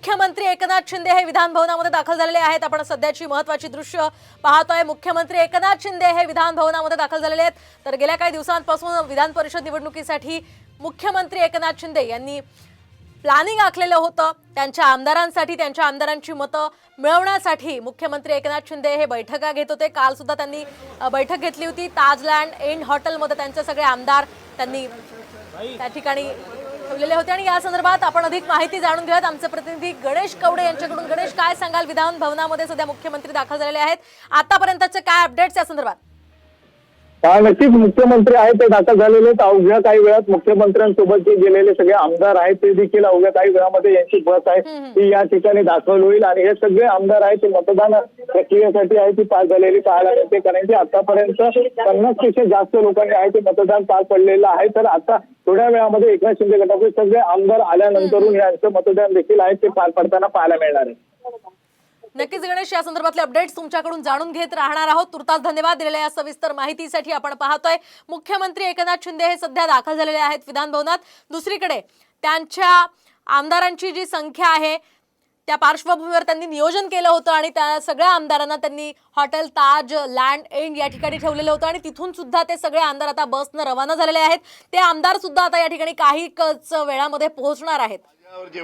मुख्यमंत्री एकनाथ शिंदे हे विधान भवनामध्ये दाखल झालेले आहेत। आपण सध्याची महत्त्वाची दृश्य पाहतोय। मुख्यमंत्री एकनाथ शिंदे हे विधान भवनामध्ये दाखल झालेले आहेत। तर गेल्या काही दिवसांपासून विधान परिषद निवडणुकीसाठी मुख्यमंत्री एकनाथ शिंदे यांनी प्लॅनिंग आखलेलं होतं। त्यांच्या आमदारांसाठी, त्यांच्या आमदारांची मतं मिळवण्यासाठी मुख्यमंत्री एकनाथ शिंदे हे बैठका घेत होते। काल सुद्धा त्यांनी बैठक घेतली होती। ताजलँड इंड हॉटेलमध्ये त्यांचे सगळे आमदार त्यांनी त्या ठिकाणी ठेवलेले होते। आणि या संदर्भात आपण अधिक माहिती जाणून घेऊयात आमचे प्रतिनिधी गणेश कवडे यांच्याकडून। गणेश, काय सांगाल? विधान भवनामध्ये सध्या मुख्यमंत्री दाखल झालेले आहेत, आतापर्यंतचे काय अपडेट्स या संदर्भात? नक्कीच मुख्यमंत्री आहेत ते दाखल झालेले आहेत। अवघ्या काही वेळात मुख्यमंत्र्यांसोबत जे गेलेले सगळे आमदार आहेत ते देखील अवघ्या काही वेळामध्ये यांची बस आहे ती या ठिकाणी दाखल होईल। आणि हे सगळे आमदार आहेत ते मतदान प्रक्रियेसाठी आहे ती पार झालेली पाहायला मिळते। कारण की आतापर्यंत 50 पेक्षा जास्त लोकांनी आहे ते मतदान पार पडलेलं आहे। तर आता थोड्या वेळामध्ये एकनाथ शिंदे गटाचे सगळे आमदार आल्यानंतरून यांचं मतदान देखील आहे ते पार पडताना पाहायला मिळणार आहे। नक्कीच गणेश, या संदर्भातले अपडेट्स तुमच्याकडून जाणून घेत राहणार आहोत। तुर्तास धन्यवाद दिलेल्या या सविस्तर माहितीसाठी। आपण पाहतोय मुख्यमंत्री एकनाथ शिंदे हे सध्या दाखल झालेले आहेत विधान भवनात। दुसरीकडे त्यांच्या आमदारांची जी संख्या आहे त्या पार्श्वभूमीवर त्यांनी नियोजन केलं होतं आणि त्या सगळ्या आमदारांना त्यांनी हॉटेल ताज लँड एंड या ठिकाणी ठेवलेलं होतं। आणि तिथून सुद्धा ते सगळे आमदार आता बसनं रवाना झालेले आहेत। ते आमदार सुद्धा आता या ठिकाणी काही वेळामध्ये पोहोचणार आहेत।